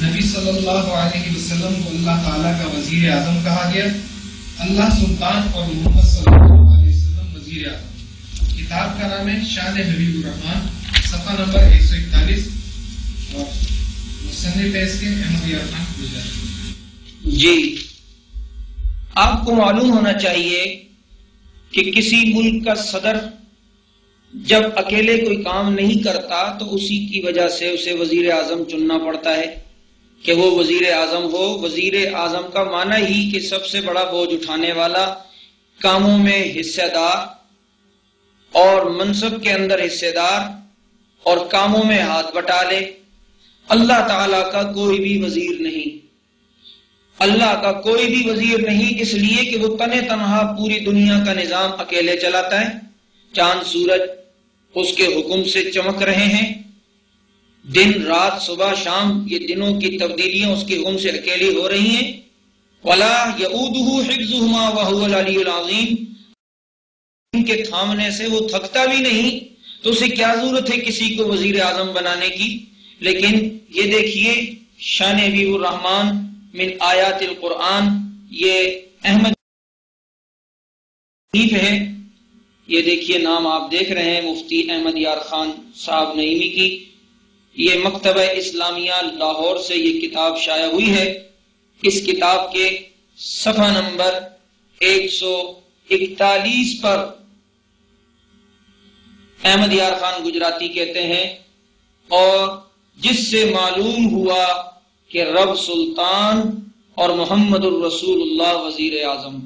نبی صلی اللہ علیہ وسلم کو اللہ تعالیٰ کا وزیر اعظم کہا گیا، اللہ سلطان اور محمد صلی اللہ علیہ وسلم وزیر اعظم۔ کتاب کا نام ہے شان حبیب الرحمان، صفحہ نمبر 141، اور مصنف ہے اس کے احمد یار خان گجراتی۔ جی، آپ کو معلوم ہونا چاہیے کہ کسی ملک کا صدر جب اکیلے کوئی کام نہیں کرتا تو اسی کی وجہ سے اسے وزیر اعظم چننا پڑتا ہے کہ وہ وزیر اعظم ہو۔ وزیر اعظم کا معنی ہی کہ سب سے بڑا بوجھ اٹھانے والا، کاموں میں حصہ دار اور منصب کے اندر حصہ دار اور کاموں میں ہاتھ بٹا لے۔ اللہ تعالیٰ کا کوئی بھی وزیر نہیں، اللہ کا کوئی بھی وزیر نہیں، اس لیے کہ وہ تن تنہا پوری دنیا کا نظام اکیلے چلاتا ہے۔ چاند سورج اس کے حکم سے چمک رہے ہیں، دن رات صبح شام یہ دنوں کی تبدیلیاں اس کے حکم سے اکیلی ہو رہی ہیں۔ وَلَا يَئُودُهُ حِفْظُهُمَا وَهُوَ الْعَلِيُّ الْعَظِيمُ، ان کے تھامنے سے وہ تھکتا بھی نہیں، تو اسے کیا ضرورت ہے کسی کو وزیر اعظم بنانے کی۔ لیکن یہ دیکھیے شان حبیب الرحمان من آیات القرآن، یہ احمد ہے، یہ دیکھیے نام آپ دیکھ رہے ہیں مفتی احمد یار خان صاحب نعیمی کی، یہ مکتبہ اسلامیہ لاہور سے یہ کتاب شائع ہوئی ہے۔ اس کتاب کے صفحہ نمبر 141 پر احمد یار خان گجراتی کہتے ہیں، اور جس سے معلوم ہوا کہ رب سلطان اور محمد الرسول اللہ وزیر اعظم،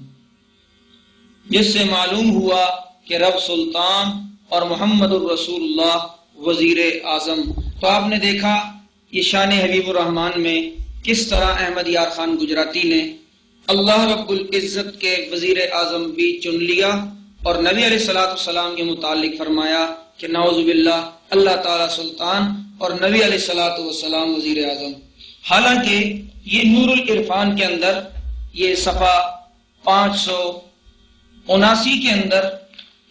جس سے معلوم ہوا کہ رب سلطان اور محمد الرسول اللہ وزیر اعظم۔ تو آپ نے دیکھا یہ شان حبیب الرحمان میں کس طرح احمد یار خان گجراتی نے اللہ رب العزت کے وزیر اعظم بھی چن لیا، اور نبی علیہ الصلوۃ والسلام کے متعلق فرمایا کہ نعوذ باللہ اللہ تعالی سلطان اور نبی علیہ الصلوۃ والسلام وزیر اعظم۔ حالانکہ یہ نور العرفان کے اندر یہ صفحہ 579 کے اندر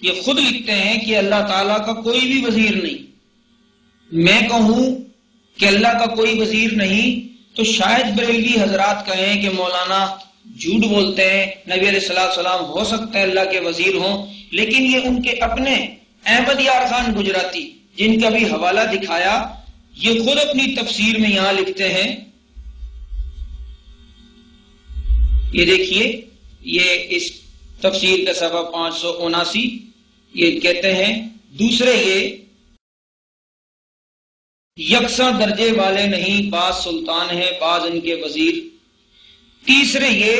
یہ خود لکھتے ہیں کہ اللہ تعالیٰ کا کوئی بھی وزیر نہیں۔ میں کہوں کہ اللہ کا کوئی وزیر نہیں تو شاید بریلوی حضرات کہیں کہ مولانا جھوٹ بولتے ہیں، نبی علیہ الصلوۃ والسلام ہو سکتا ہے اللہ کے وزیر ہوں، لیکن یہ ان کے اپنے احمد یار خان گجراتی جن کا بھی حوالہ دکھایا، یہ خود اپنی تفسیر میں یہاں لکھتے ہیں، یہ دیکھیے یہ اس تفسیر کا صفحہ 579، یہ کہتے ہیں دوسرے یہ یکساں درجے والے نہیں، بعض سلطان ہیں بعض ان کے وزیر۔ تیسرے یہ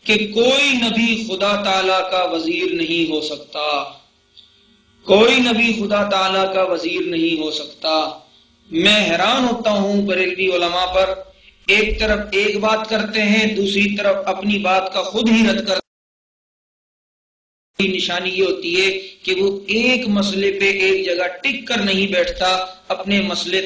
کہ کوئی نبی خدا تعالی کا وزیر نہیں ہو سکتا، کوئی نبی خدا تعالی کا وزیر نہیں ہو سکتا۔ میں حیران ہوتا ہوں بریلوی علماء پر، ایک طرف ایک بات کرتے ہیں، دوسری طرف اپنی بات کا خود ہی رد کرتے ہیں۔ نشانی یہ ہوتی ہے کہ وہ ایک مسئلے پہ ایک جگہ ٹک کر نہیں بیٹھتا، اپنے مسئلے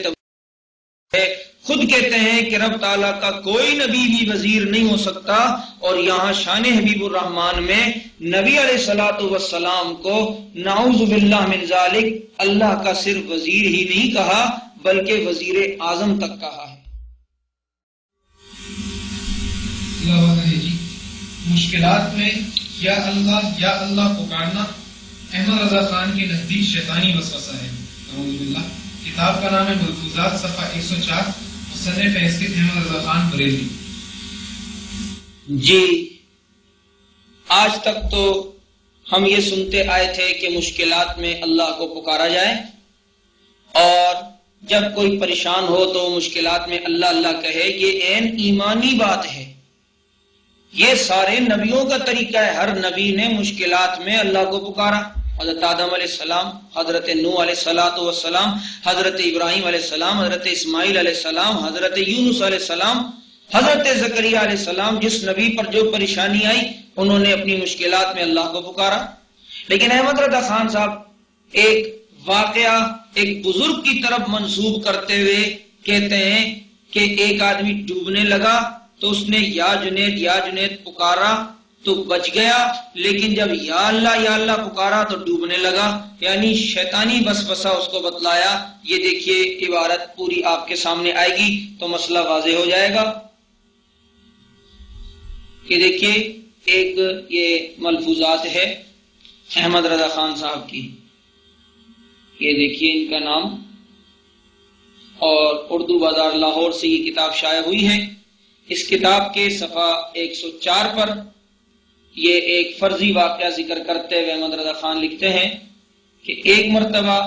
ہے، خود کہتے ہیں کہ رب تعالیٰ کا کوئی نبی بھی وزیر نہیں ہو سکتا، اور یہاں شان حبیب الرحمان میں نبی علیہ الصلوۃ والسلام کو نعوذ باللہ من ذالک اللہ کا صرف وزیر ہی نہیں کہا بلکہ وزیر اعظم تک کہا ہے۔ جی مشکلات میں یا اللہ پکارنا احمد رضا خان کے نزدیک شیطانی وسوسہ ہے، نعوذ باللہ۔ کتاب کا نام ہے ملفوظات، صفحہ 104، مصنف ہے اس کے احمد رضا خان بریلوی۔ جی آج تک تو ہم یہ سنتے آئے تھے کہ مشکلات میں اللہ کو پکارا جائے، اور جب کوئی پریشان ہو تو مشکلات میں اللہ اللہ کہے، یہ عین ایمانی بات ہے، یہ سارے نبیوں کا طریقہ ہے۔ ہر نبی نے مشکلات میں اللہ کو پکارا، حضرت آدم علیہ السلام، حضرت نوح علیہ السلام، حضرت ابراہیم علیہ السلام، حضرت اسماعیل علیہ السلام، حضرت یونس علیہ السلام، حضرت زکریا علیہ السلام، جس نبی پر جو پریشانی آئی انہوں نے اپنی مشکلات میں اللہ کو پکارا۔ لیکن احمد رضا خان صاحب ایک واقعہ ایک بزرگ کی طرف منسوب کرتے ہوئے کہتے ہیں کہ ایک آدمی ڈوبنے لگا تو اس نے یا جنید پکارا، تو بچ گیا، لیکن جب یا اللہ پکارا تو ڈوبنے لگا، یعنی شیطانی وسوسہ اس کو بتلایا۔ یہ دیکھیے عبارت پوری آپ کے سامنے آئے گی تو مسئلہ واضح ہو جائے گا۔ یہ دیکھیے ایک یہ ملفوظات ہے احمد رضا خان صاحب کی، یہ دیکھیے ان کا نام، اور اردو بازار لاہور سے یہ کتاب شائع ہوئی ہے۔ اس کتاب کے صفحہ 104 پر یہ ایک فرضی واقعہ ذکر کرتے ہوئے احمد رضا خان لکھتے ہیں کہ ایک مرتبہ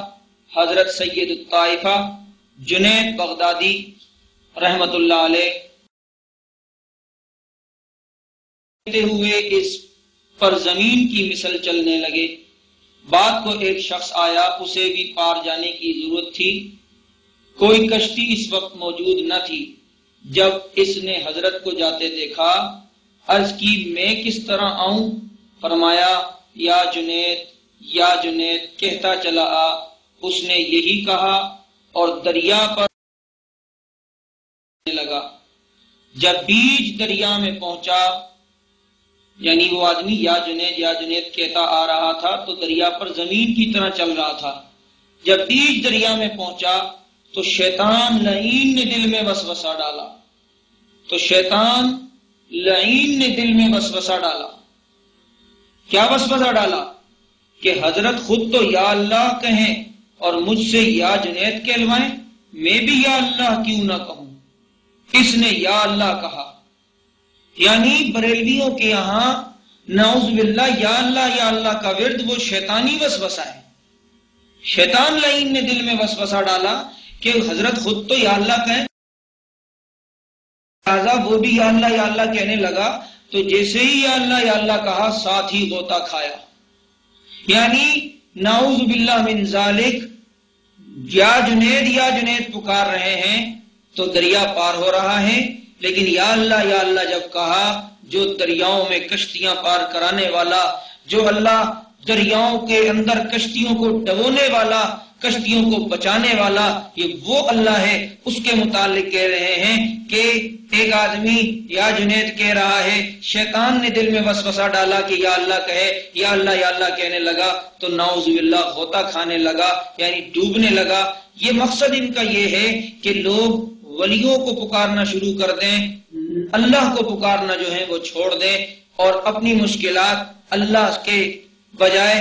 حضرت سید الطائفہ جنید بغدادی رحمت اللہ علیہ ہوئے اس پر زمین کی مثل چلنے لگے۔ بعد کو ایک شخص آیا، اسے بھی پار جانے کی ضرورت تھی، کوئی کشتی اس وقت موجود نہ تھی۔ جب اس نے حضرت کو جاتے دیکھا، عرض کی میں کس طرح آؤں؟ فرمایا یا جنید کہتا چلا آ۔ اس نے یہی کہا اور دریا پر لگا۔ جب بیچ دریا میں پہنچا، یعنی وہ آدمی یا جنید کہتا آ رہا تھا تو دریا پر زمین کی طرح چل رہا تھا۔ جب بیچ دریا میں پہنچا تو شیطان لعین نے دل میں وسوسہ ڈالا۔ کیا وسوسہ ڈالا؟ کہ حضرت خود تو یا اللہ کہیں اور مجھ سے یا جنید کہلوائیں، میں بھی یا اللہ کیوں نہ کہوں؟ اس نے یا اللہ کہا، یعنی بریلویوں کے یہاں نعوذ باللہ یا اللہ کا ورد وہ شیطانی وسوسہ ہے۔ شیطان لعین نے دل میں وسوسہ ڈالا کہ حضرت خود تو یا اللہ کہیں، لہذا وہ بھی یا اللہ کہنے لگا، تو جیسے ہی یا اللہ کہا ساتھ ہی غوطہ کھایا۔ یعنی نعوذ باللہ من ذالک، یا جنید پکار رہے ہیں تو دریا پار ہو رہا ہے، لیکن یا اللہ جب کہا، جو دریاؤں میں کشتیاں پار کرانے والا، جو اللہ دریاؤں کے اندر کشتیوں کو ڈبونے والا، کشتیوں کو بچانے والا، یہ وہ اللہ ہے۔ اس کے متعلق کہہ رہے ہیں کہ ایک آدمی یا جنید کہہ رہا ہے، شیطان نے دل میں وسوسہ ڈالا کہ یا اللہ کہے، یا اللہ کہنے لگا تو نعوذ باللہ غوطہ کھانے لگا، یعنی ڈوبنے لگا۔ یہ مقصد ان کا یہ ہے کہ لوگ ولیوں کو پکارنا شروع کر دیں، اللہ کو پکارنا جو ہے وہ چھوڑ دیں، اور اپنی مشکلات اللہ کے بجائے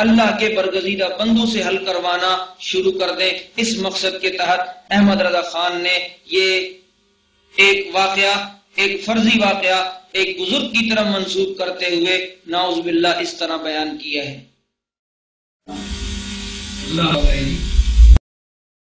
اللہ کے برگزیدہ بندوں سے حل کروانا شروع کر دیں۔ اس مقصد کے تحت احمد رضا خان نے یہ ایک واقعہ، ایک فرضی واقعہ ایک بزرگ کی طرف منسوب کرتے ہوئے نعوذ باللہ اس طرح بیان کیا ہے۔ اللہ